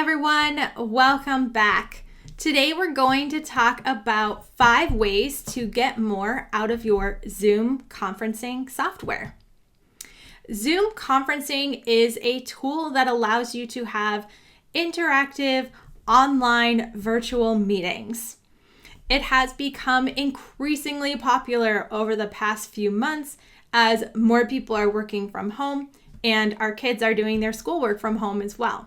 everyone, welcome back. Today we're going to talk about 5 ways to get more out of your Zoom conferencing software. Zoom conferencing is a tool that allows you to have interactive online virtual meetings. It has become increasingly popular over the past few months as more people are working from home and our kids are doing their schoolwork from home as well.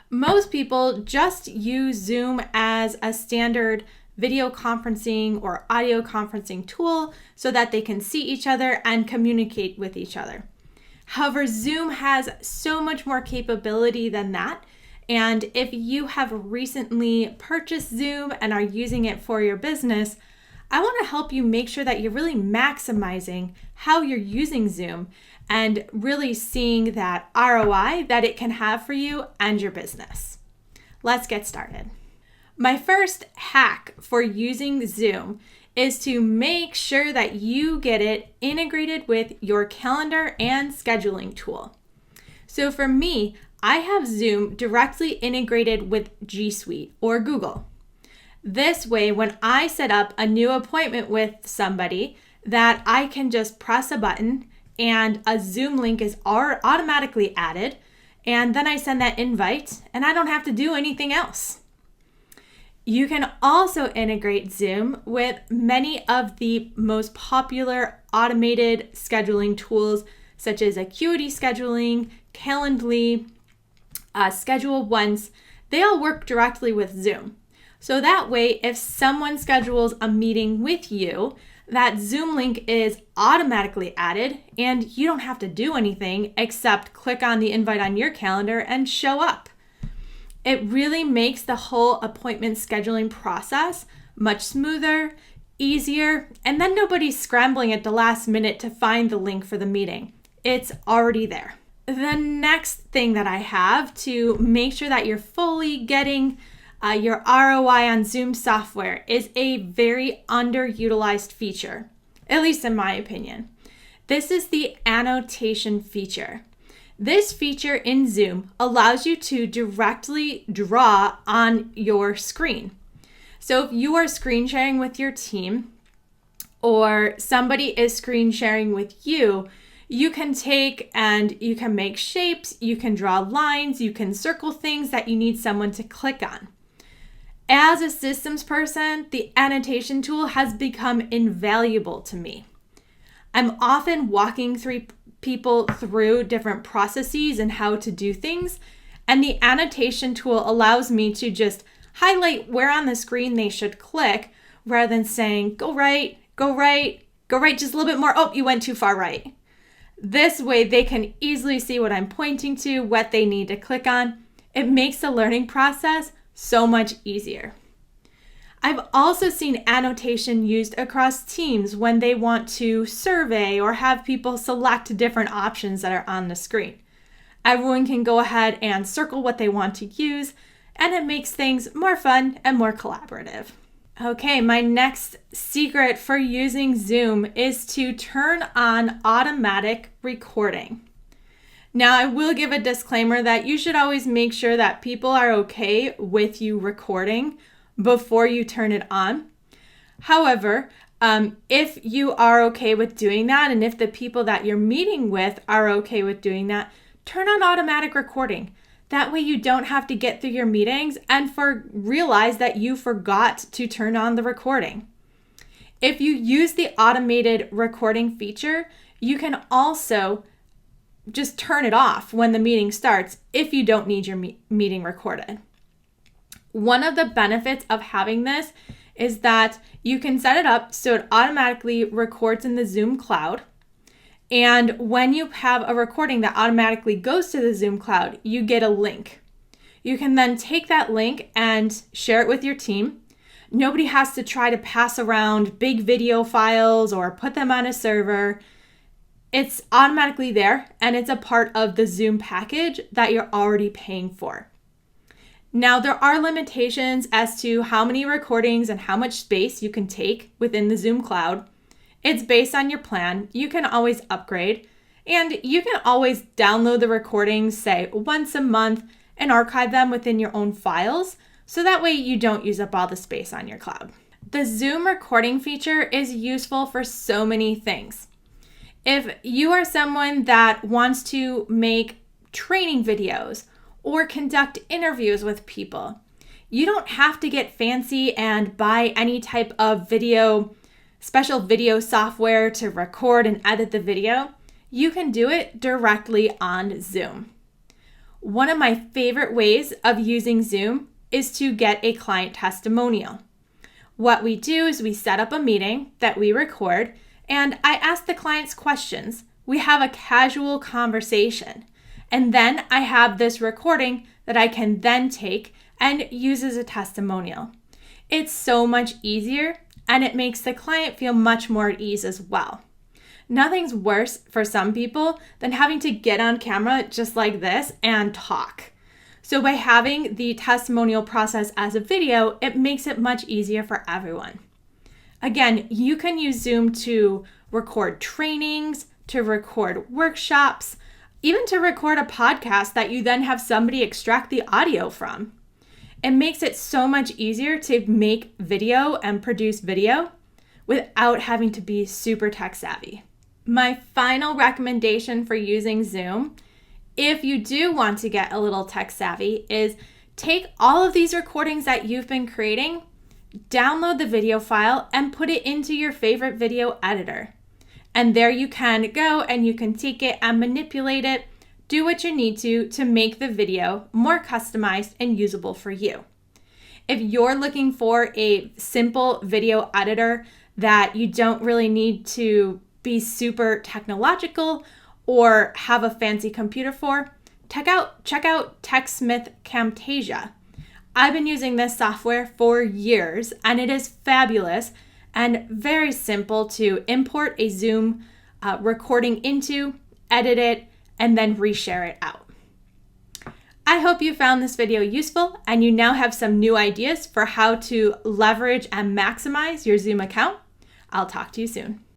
Most people just use Zoom as a standard video conferencing or audio conferencing tool so that they can see each other and communicate with each other. However, Zoom has so much more capability than that. And if you have recently purchased Zoom and are using it for your business, I want to help you make sure that you're really maximizing how you're using Zoom and really seeing that ROI that it can have for you and your business. Let's get started. My first hack for using Zoom is to make sure that you get it integrated with your calendar and scheduling tool. So for me, I have Zoom directly integrated with G Suite or Google. This way, when I set up a new appointment with somebody, that I can just press a button and a Zoom link is automatically added, and then I send that invite and I don't have to do anything else. You can also integrate Zoom with many of the most popular automated scheduling tools such as Acuity Scheduling, Calendly, Schedule Once. They all work directly with Zoom. So that way, if someone schedules a meeting with you, that Zoom link is automatically added and you don't have to do anything except click on the invite on your calendar and show up. It really makes the whole appointment scheduling process much smoother, easier, and then nobody's scrambling at the last minute to find the link for the meeting. It's already there. The next thing that I have to make sure that you're fully getting your ROI on Zoom software is a very underutilized feature, at least in my opinion. This is the annotation feature. This feature in Zoom allows you to directly draw on your screen. So if you are screen sharing with your team or somebody is screen sharing with you, you can take and you can make shapes, you can draw lines, you can circle things that you need someone to click on. As a systems person, the annotation tool has become invaluable to me. I'm often walking people through different processes and how to do things, and the annotation tool allows me to just highlight where on the screen they should click rather than saying, go right, go right, go right, just a little bit more. Oh, you went too far right. This way they can easily see what I'm pointing to, what they need to click on. It makes the learning process so much easier. I've also seen annotation used across teams when they want to survey or have people select different options that are on the screen. Everyone can go ahead and circle what they want to use, and it makes things more fun and more collaborative. Okay, my next secret for using Zoom is to turn on automatic recording. Now, I will give a disclaimer that you should always make sure that people are okay with you recording before you turn it on. However, if you are okay with doing that, and if the people that you're meeting with are okay with doing that, turn on automatic recording. That way you don't have to get through your meetings and realize that you forgot to turn on the recording. If you use the automated recording feature, you can also just turn it off when the meeting starts if you don't need your meeting recorded. One of the benefits of having this is that you can set it up so it automatically records in the Zoom cloud. And when you have a recording that automatically goes to the Zoom cloud, you get a link. You can then take that link and share it with your team. Nobody has to try to pass around big video files or put them on a server. It's automatically there, and it's a part of the Zoom package that you're already paying for. Now, there are limitations as to how many recordings and how much space you can take within the Zoom cloud. It's based on your plan. You can always upgrade, and you can always download the recordings, say, once a month and archive them within your own files, so that way you don't use up all the space on your cloud. The Zoom recording feature is useful for so many things. If you are someone that wants to make training videos or conduct interviews with people, you don't have to get fancy and buy any type of special video software to record and edit the video. You can do it directly on Zoom. One of my favorite ways of using Zoom is to get a client testimonial. What we do is we set up a meeting that we record, and I ask the clients questions. We have a casual conversation, and then I have this recording that I can then take and use as a testimonial. It's so much easier, and it makes the client feel much more at ease as well. Nothing's worse for some people than having to get on camera just like this and talk. So by having the testimonial process as a video, it makes it much easier for everyone. Again, you can use Zoom to record trainings, to record workshops, even to record a podcast that you then have somebody extract the audio from. It makes it so much easier to make video and produce video without having to be super tech savvy. My final recommendation for using Zoom, if you do want to get a little tech savvy, is take all of these recordings that you've been creating, download the video file, and put it into your favorite video editor. And there you can go and you can take it and manipulate it, do what you need to make the video more customized and usable for you. If you're looking for a simple video editor that you don't really need to be super technological or have a fancy computer for, check out TechSmith Camtasia. I've been using this software for years, and it is fabulous and very simple to import a Zoom recording into, edit it, and then reshare it out. I hope you found this video useful and you now have some new ideas for how to leverage and maximize your Zoom account. I'll talk to you soon.